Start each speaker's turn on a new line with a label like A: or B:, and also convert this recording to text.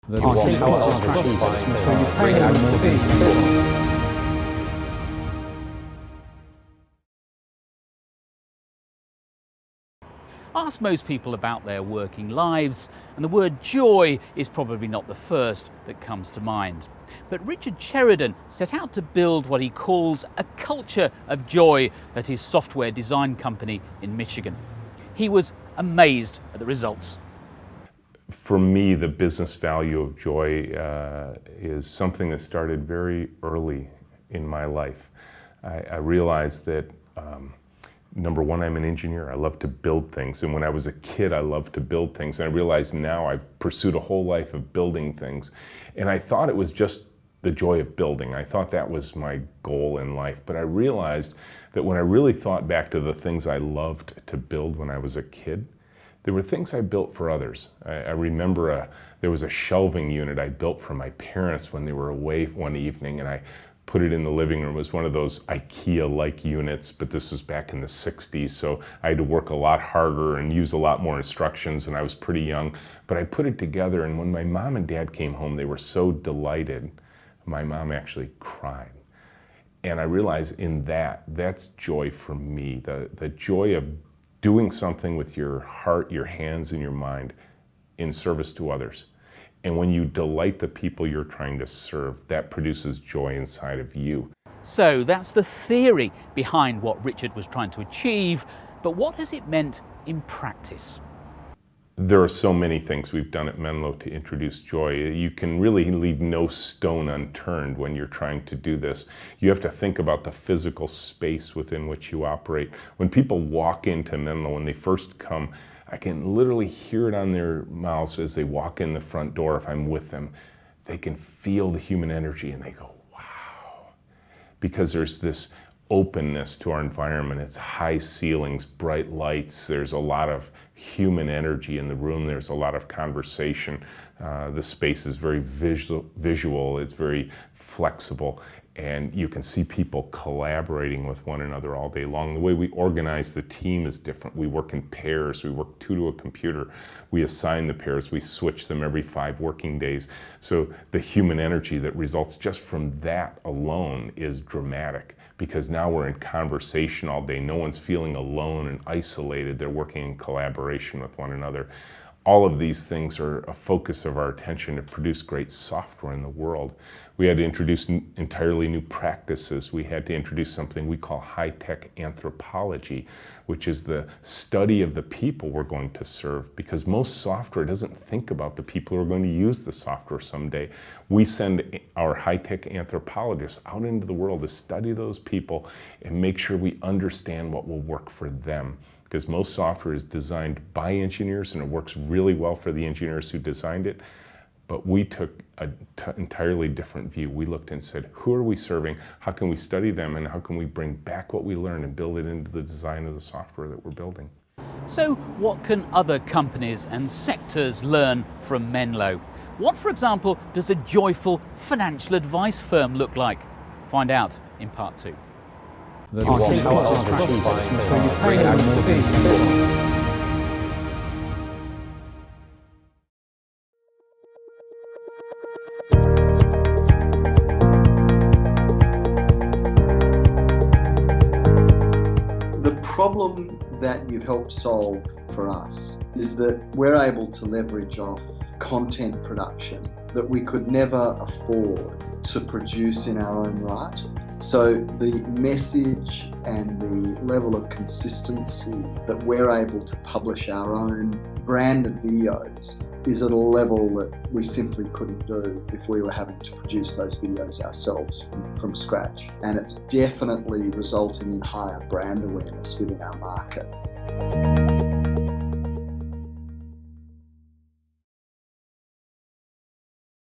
A: Ask most people about their working lives, and the word joy is probably not the first that comes to mind. But Richard Sheridan set out to build what he calls a culture of joy at his software design company in Michigan. He was amazed at the results.
B: For me, the business value of joy is something that started very early in my life. I realized that number one, I'm an engineer. I love to build things. And when I was a kid, I loved to build things. And I realized now I've pursued a whole life of building things. And I thought it was just the joy of building. I thought that was my goal in life. But I realized that when I really thought back to the things I loved to build when I was a kid, there were things I built for others. I remember there was a shelving unit I built for my parents when they were away one evening, and I put it in the living room. It was one of those IKEA-like units, but this was back in the 60s, so I had to work a lot harder and use a lot more instructions, and I was pretty young. But I put it together, and when my mom and dad came home, they were so delighted. My mom actually cried. And I realized in that's joy for me, the joy of doing something with your heart, your hands, and your mind in service to others. And when you delight the people you're trying to serve, that produces joy inside of you.
A: So that's the theory behind what Richard was trying to achieve, but what has it meant in practice?
B: There are so many things we've done at Menlo to introduce joy. You can really leave no stone unturned when you're trying to do this. You have to think about the physical space within which you operate. When people walk into Menlo, when they first come, I can literally hear it on their mouths as they walk in the front door if I'm with them. They can feel the human energy and they go, wow. Because there's this openness to our environment. It's high ceilings, bright lights. There's a lot of human energy in the room. There's a lot of conversation. The space is very visual. It's very flexible. And you can see people collaborating with one another all day long. The way we organize the team is different. We work in pairs. We work two to a computer. We assign the pairs. We switch them every 5 working days. So the human energy that results just from that alone is dramatic, because now we're in conversation all day. No one's feeling alone and isolated. They're working in collaboration with one another. All of these things are a focus of our attention to produce great software in the world. We had to introduce entirely new practices. We had to introduce something we call high-tech anthropology, which is the study of the people we're going to serve, because most software doesn't think about the people who are going to use the software someday. We send our high-tech anthropologists out into the world to study those people and make sure we understand what will work for them. Because most software is designed by engineers and it works really well for the engineers who designed it. But we took an entirely different view. We looked and said, who are we serving? How can we study them? And how can we bring back what we learned and build it into the design of the software that we're building?
A: So what can other companies and sectors learn from Menlo? What, for example, does a joyful financial advice firm look like? Find out in part 2.
C: The problem that you've helped solve for us is that we're able to leverage off content production that we could never afford to produce in our own right. So the message and the level of consistency that we're able to publish our own branded videos is at a level that we simply couldn't do if we were having to produce those videos ourselves from scratch. And it's definitely resulting in higher brand awareness within our market.